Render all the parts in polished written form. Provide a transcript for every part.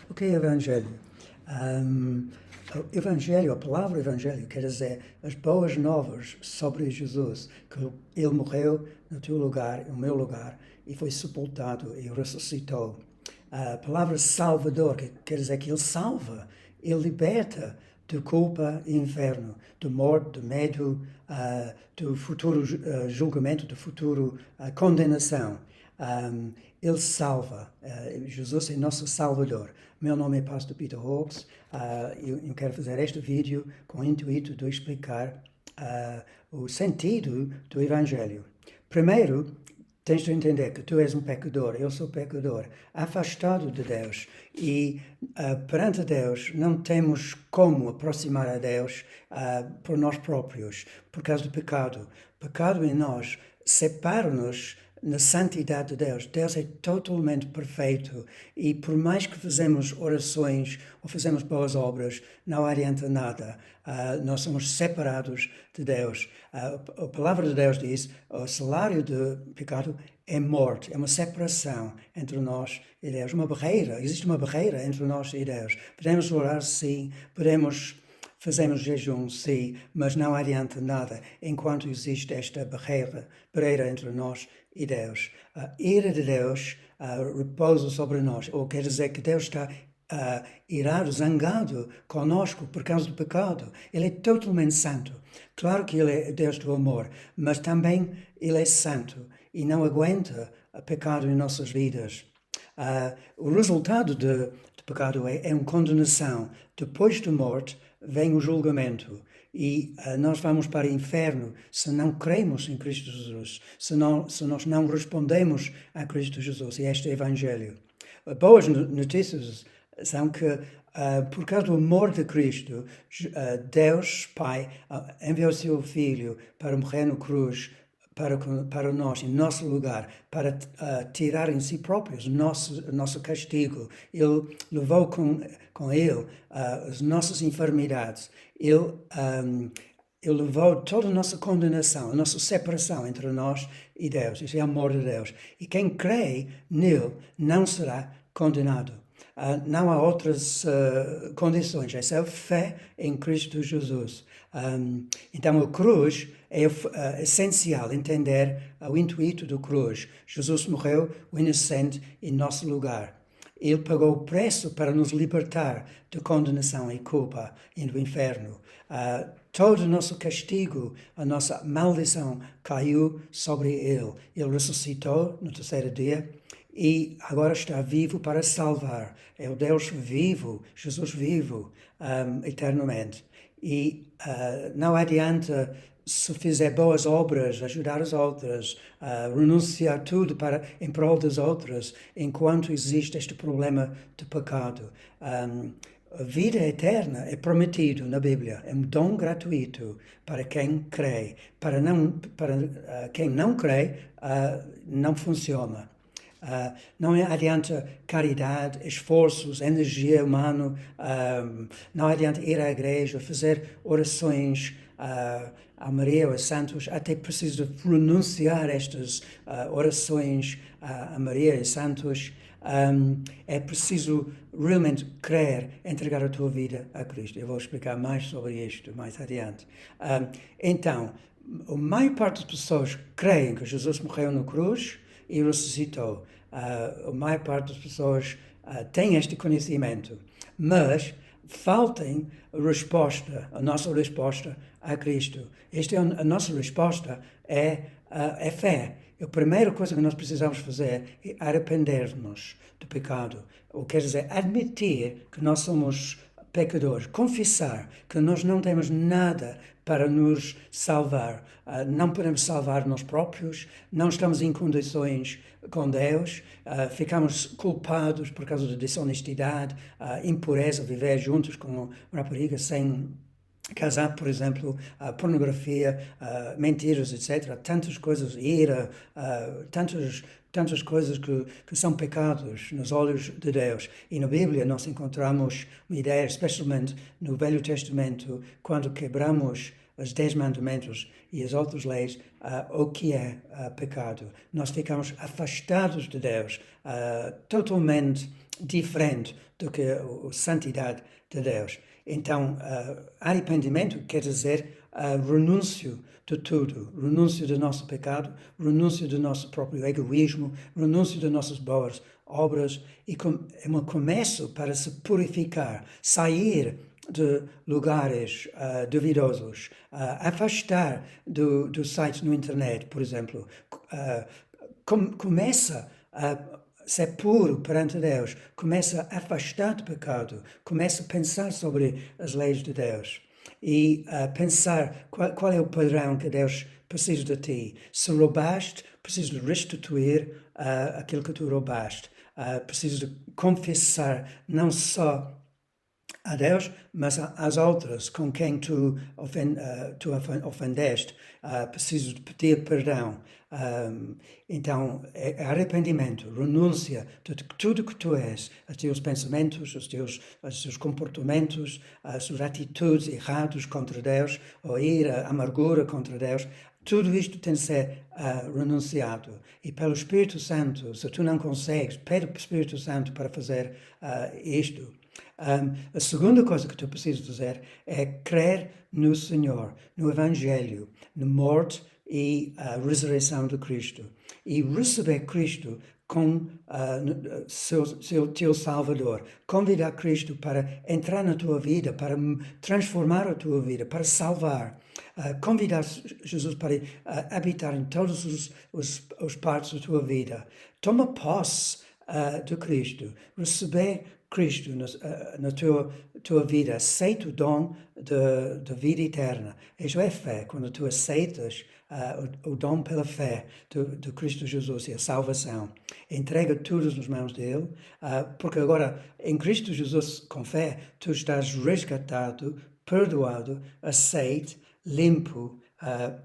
O que é Evangelho? O Evangelho, a palavra Evangelho, quer dizer as boas novas sobre Jesus, que ele morreu no teu lugar, no meu lugar, e foi sepultado e ressuscitou. A palavra Salvador, que quer dizer que ele salva, ele liberta de culpa e inferno, de morte, de medo, do futuro julgamento, do futuro condenação. Ele salva. Jesus é nosso Salvador. Meu nome é Pastor Peter Hawkes. Eu quero fazer este vídeo com o intuito de explicar o sentido do Evangelho. Primeiro, tens de entender que tu és um pecador, eu sou pecador, afastado de Deus. E perante Deus não temos como aproximar a Deus por nós próprios, por causa do pecado. O pecado em nós separa-nos na santidade de Deus. Deus é totalmente perfeito e por mais que fazemos orações ou fazemos boas obras, não adianta nada. Nós somos separados de Deus. A palavra de Deus diz, o salário do pecado é morte, é uma separação entre nós e Deus, uma barreira, existe uma barreira entre nós e Deus. Podemos orar sim, fazemos jejum, sim, mas não adianta nada enquanto existe esta barreira entre nós e Deus. A ira de Deus repousa sobre nós, ou quer dizer que Deus está irado, zangado conosco por causa do pecado. Ele é totalmente santo. Claro que ele é Deus do amor, mas também ele é santo e não aguenta o pecado em nossas vidas. O resultado do pecado é uma condenação. Depois da morte vem o julgamento e nós vamos para o inferno se não cremos em Cristo Jesus, se nós não respondemos a Cristo Jesus. E este é o Evangelho. Boas notícias são que, por causa do amor de Cristo, Deus Pai enviou o seu Filho para morrer na cruz para nós, em nosso lugar, para tirar em si próprios nosso castigo. Ele levou com ele as nossas enfermidades. Ele levou toda a nossa condenação, a nossa separação entre nós e Deus. Isso é o amor de Deus. E quem crê nele não será condenado. Não há outras condições, é só fé em Cristo Jesus. Então a cruz é essencial entender o intuito da cruz. Jesus morreu, o inocente, em nosso lugar. Ele pagou o preço para nos libertar de condenação e culpa e do inferno. Todo o nosso castigo, a nossa maldição caiu sobre ele. Ele ressuscitou no terceiro dia e agora está vivo para salvar. É o Deus vivo, Jesus vivo, eternamente. E não adianta se fizer boas obras, ajudar as outras, renunciar tudo em prol das outras, enquanto existe este problema de pecado. A vida eterna é prometido na Bíblia, é um dom gratuito para quem crê. Para quem não crê, não funciona. Não adianta caridade, esforços, energia humana, não adianta ir à igreja, fazer orações a Maria ou a Santos, até preciso renunciar estas orações a Maria e Santos. É preciso realmente crer, entregar a tua vida a Cristo. Eu vou explicar mais sobre isto mais adiante. Então, a maior parte das pessoas creem que Jesus morreu na cruz e ressuscitou. A maior parte das pessoas tem este conhecimento, mas faltem a nossa resposta a Cristo. A nossa resposta é fé. A primeira coisa que nós precisamos fazer é arrepender-nos do pecado. Ou quer dizer, admitir que nós somos pecadores, confessar que nós não temos nada para nos salvar. Não podemos salvar nós próprios, não estamos em condições com Deus, ficamos culpados por causa da desonestidade, impureza, viver juntos com uma rapariga sem casar, por exemplo, pornografia, mentiras, etc. Tantas coisas, ira, tantas coisas que são pecados nos olhos de Deus. E na Bíblia nós encontramos uma ideia, especialmente no Velho Testamento, quando quebramos os 10 mandamentos e as outras leis, o que é pecado. Nós ficamos afastados de Deus, totalmente diferente do que a santidade de Deus. Então, arrependimento quer dizer renúncio de tudo, renúncio do nosso pecado, renúncio do nosso próprio egoísmo, renúncio das nossas boas obras, e é um começo para se purificar, sair de lugares duvidosos, afastar dos sites no internet, por exemplo. Começa a ser puro perante Deus, começa a afastar do pecado, começa a pensar sobre as leis de Deus e pensar qual é o padrão que Deus precisa de ti. Se roubaste, precisas de restituir aquilo que tu roubaste. Precisas de confessar não só a Deus, mas às outras com quem tu ofendeste. Precisas de pedir perdão. Então, é arrependimento, renúncia de tudo que tu és, os teus pensamentos, os teus comportamentos, as suas atitudes erradas contra Deus, ou ira, amargura contra Deus. Tudo isto tem de ser renunciado. E pelo Espírito Santo, se tu não consegues, pede para o Espírito Santo para fazer isto. A segunda coisa que tu precisas fazer é crer no Senhor, no Evangelho, na morte e ressurreição de Cristo. E receber Cristo como teu Salvador. Convidar Cristo para entrar na tua vida, para transformar a tua vida, para salvar. Convidar Jesus para habitar em todas as partes da tua vida. Toma posse de Cristo. Receber Cristo na tua vida, aceita o dom da vida eterna. Isso é fé, quando tu aceitas o dom pela fé de Cristo Jesus e a salvação. Entrega tudo nas mãos dele, porque agora em Cristo Jesus, com fé, tu estás resgatado, perdoado, aceito, limpo,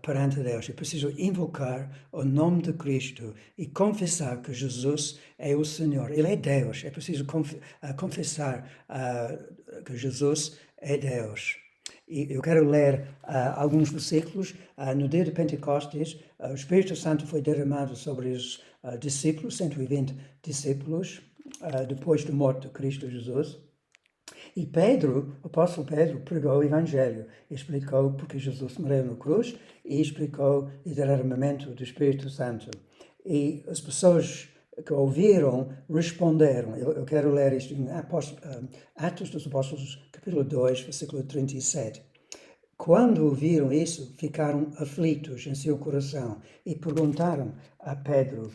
perante Deus. É preciso invocar o nome de Cristo e confessar que Jesus é o Senhor. Ele é Deus. É preciso confessar que Jesus é Deus. E eu quero ler alguns versículos. No dia de Pentecostes, o Espírito Santo foi derramado sobre os discípulos, 120 discípulos, depois da morte de Cristo Jesus. E Pedro, o apóstolo Pedro, pregou o Evangelho, explicou porque Jesus morreu na cruz e explicou o derramamento do Espírito Santo. E as pessoas que ouviram responderam. Eu quero ler isto em Atos dos Apóstolos, capítulo 2, versículo 37. Quando ouviram isso, ficaram aflitos em seu coração e perguntaram a Pedro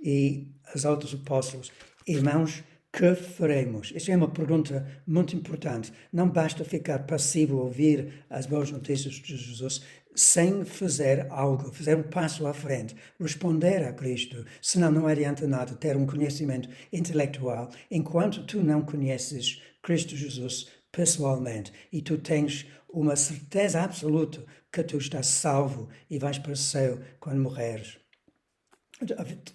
e aos outros apóstolos: irmãos, que faremos? Isso é uma pergunta muito importante. Não basta ficar passivo a ouvir as boas notícias de Jesus sem fazer algo, fazer um passo à frente, responder a Cristo. Senão não adianta nada ter um conhecimento intelectual enquanto tu não conheces Cristo Jesus pessoalmente e tu tens uma certeza absoluta que tu estás salvo e vais para o céu quando morreres.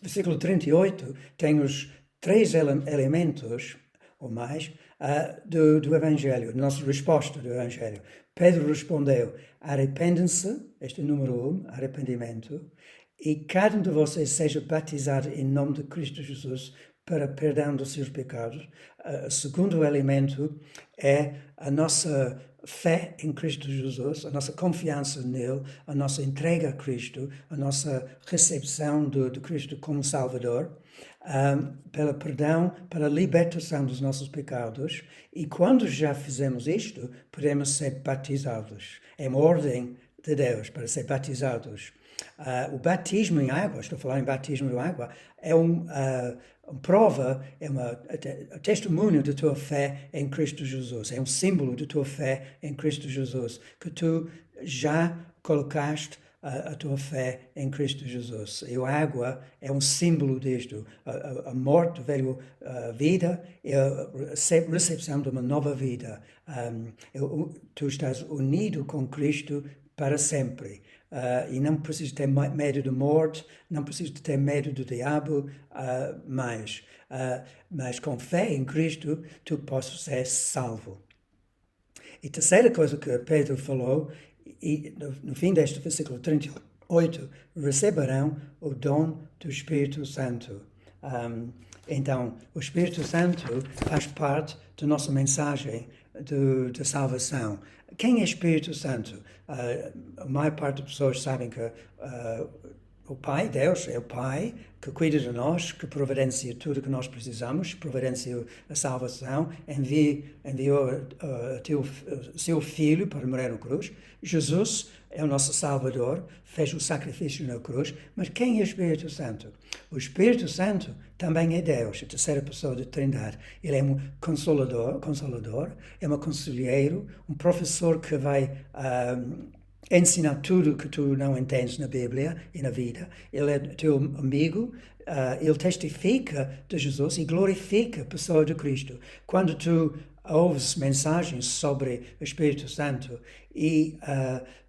Versículo 38 tem os 3 elementos, ou mais, do Evangelho, da nossa resposta do Evangelho. Pedro respondeu: arrependem-se, este é o número 1, arrependimento, e cada um de vocês seja batizado em nome de Cristo Jesus para perdão dos seus pecados. O segundo elemento é a nossa fé em Cristo Jesus, a nossa confiança nele, a nossa entrega a Cristo, a nossa recepção de Cristo como Salvador, pelo perdão, pela libertação dos nossos pecados. E quando já fizemos isto, podemos ser batizados. É uma ordem de Deus para ser batizados. O batismo em água, estou a falar em batismo em água, é uma prova, é um testemunho da tua fé em Cristo Jesus. É um símbolo da tua fé em Cristo Jesus, que tu já colocaste a tua fé em Cristo Jesus. E a água é um símbolo disto. A morte, a velha vida, é a recepção de uma nova vida. Tu estás unido com Cristo para sempre. E não precisas ter medo da morte, não precisas ter medo do diabo mais. Mas com fé em Cristo, tu podes ser salvo. E a terceira coisa que Pedro falou, e no fim deste versículo 38, receberão o dom do Espírito Santo. Então, o Espírito Santo faz parte da nossa mensagem de salvação. Quem é Espírito Santo? A maior parte das pessoas sabem que o Pai, Deus, é o Pai que cuida de nós, que providencia tudo que nós precisamos, providencia a salvação, enviou o seu Filho para morrer na cruz. Jesus é o nosso Salvador, fez o sacrifício na cruz. Mas quem é o Espírito Santo? O Espírito Santo também é Deus, a terceira pessoa da Trindade. Ele é um consolador, é um conselheiro, um professor que vai ensinar tudo que tu não entendes na Bíblia e na vida. Ele é teu amigo, ele testifica de Jesus e glorifica a pessoa de Cristo. Quando tu ouves mensagens sobre o Espírito Santo e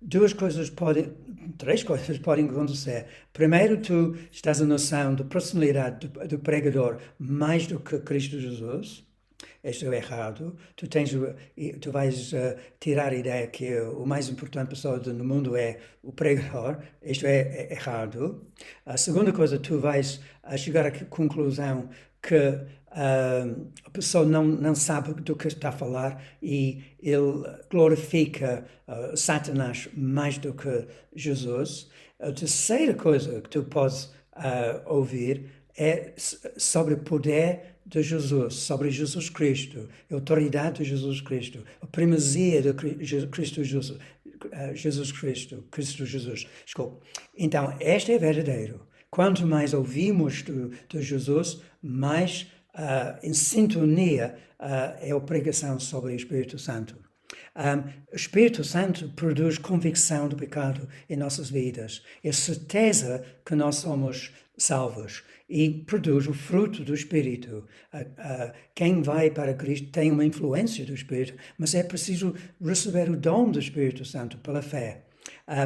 três coisas podem acontecer. Primeiro, tu estás a noção da personalidade do pregador mais do que Cristo Jesus. Isto é errado. Tu vais tirar a ideia que o mais importante pessoa no mundo é o pregador. Isto é errado. A segunda coisa, tu vais chegar à conclusão que a pessoa não sabe do que está a falar e ele glorifica Satanás mais do que Jesus. A terceira coisa que tu podes ouvir é sobre o poder de Jesus, sobre Jesus Cristo, a autoridade de Jesus Cristo, a primazia de Cristo Jesus, Cristo Jesus. Desculpa. Então, este é verdadeiro. Quanto mais ouvimos de Jesus, mais em sintonia é a pregação sobre o Espírito Santo. O Espírito Santo produz convicção do pecado em nossas vidas, é certeza que nós somos salvos e produz o fruto do Espírito. Quem vai para Cristo tem uma influência do Espírito, mas é preciso receber o dom do Espírito Santo pela fé,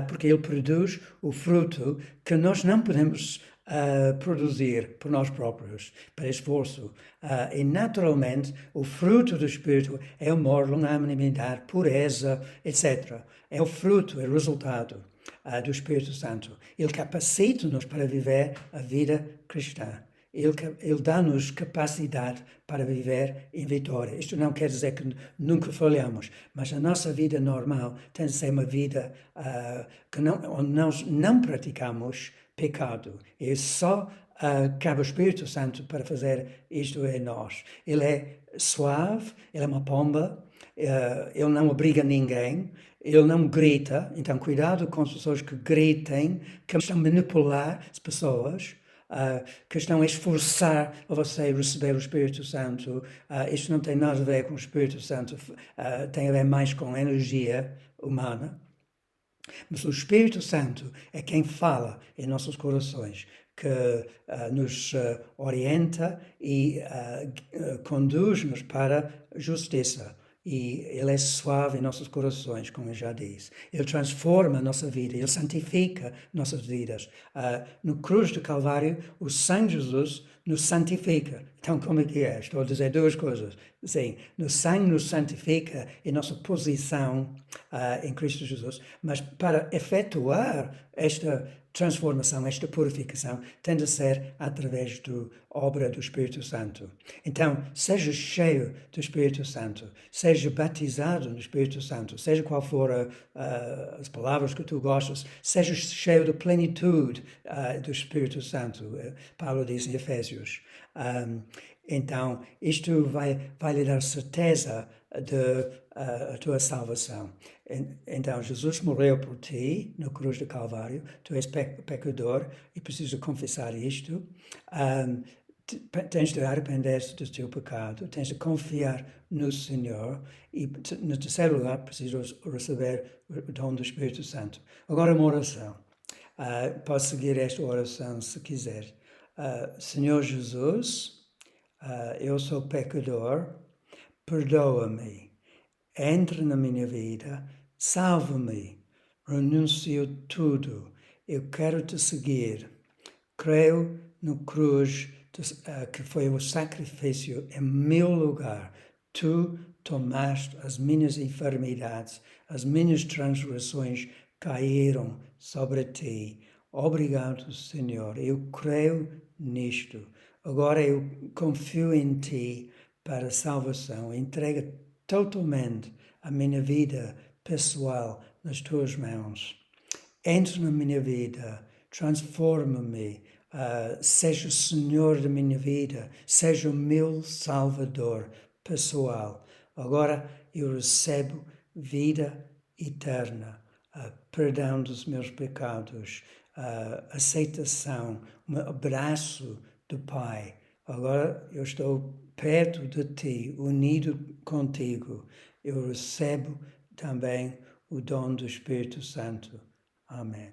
porque ele produz o fruto que nós não podemos produzir por nós próprios, para esforço. E naturalmente o fruto do Espírito é amor, longanimidade, pureza, etc. É o fruto, é o resultado do Espírito Santo. Ele capacita-nos para viver a vida cristã. Ele dá-nos capacidade para viver em vitória. Isto não quer dizer que nunca falhamos, mas a nossa vida normal tem de ser uma vida onde nós não praticamos pecado. E só cabe o Espírito Santo para fazer isto em nós. Ele é suave, ele é uma pomba, ele não obriga ninguém, ele não grita. Então, cuidado com as pessoas que gritem, que estão a manipular as pessoas, que estão a esforçar a você receber o Espírito Santo. Isto não tem nada a ver com o Espírito Santo, tem a ver mais com a energia humana. Mas o Espírito Santo é quem fala em nossos corações, que nos orienta e conduz-nos para a justiça. E ele é suave em nossos corações, como eu já disse. Ele transforma a nossa vida, ele santifica nossas vidas. No cruz do Calvário, o sangue de Jesus nos santifica. Então, como é que é? Estou a dizer duas coisas. Sim, o sangue nos santifica em nossa posição em Cristo Jesus, mas para efetuar esta transformação, esta purificação, tem de ser através da obra do Espírito Santo. Então, seja cheio do Espírito Santo, seja batizado no Espírito Santo, seja qual for as palavras que tu gostas, seja cheio da plenitude do Espírito Santo. Paulo diz em Efésios. Então, isto vai lhe dar certeza a tua salvação. Então, Jesus morreu por ti na cruz do Calvário. Tu és pecador e precisas confessar isto. Tens de arrepender-te do teu pecado. Tens de confiar no Senhor. E, no terceiro lugar, precisas receber o dom do Espírito Santo. Agora, uma oração. Podes seguir esta oração se quiser. Senhor Jesus, eu sou pecador. Perdoa-me, entra na minha vida, salva-me, renuncio tudo, eu quero te seguir. Creio no cruz que foi o sacrifício em meu lugar. Tu tomaste as minhas enfermidades, as minhas transgressões caíram sobre ti. Obrigado, Senhor. Eu creio nisto. Agora eu confio em Ti para a salvação. Entrega totalmente a minha vida pessoal nas Tuas mãos. Entra na minha vida, transforma-me, seja o Senhor da minha vida, seja o meu Salvador pessoal. Agora eu recebo vida eterna, perdão dos meus pecados, aceitação, um abraço do Pai. Agora eu estou perto de Ti, unido contigo. Eu recebo também o dom do Espírito Santo. Amen.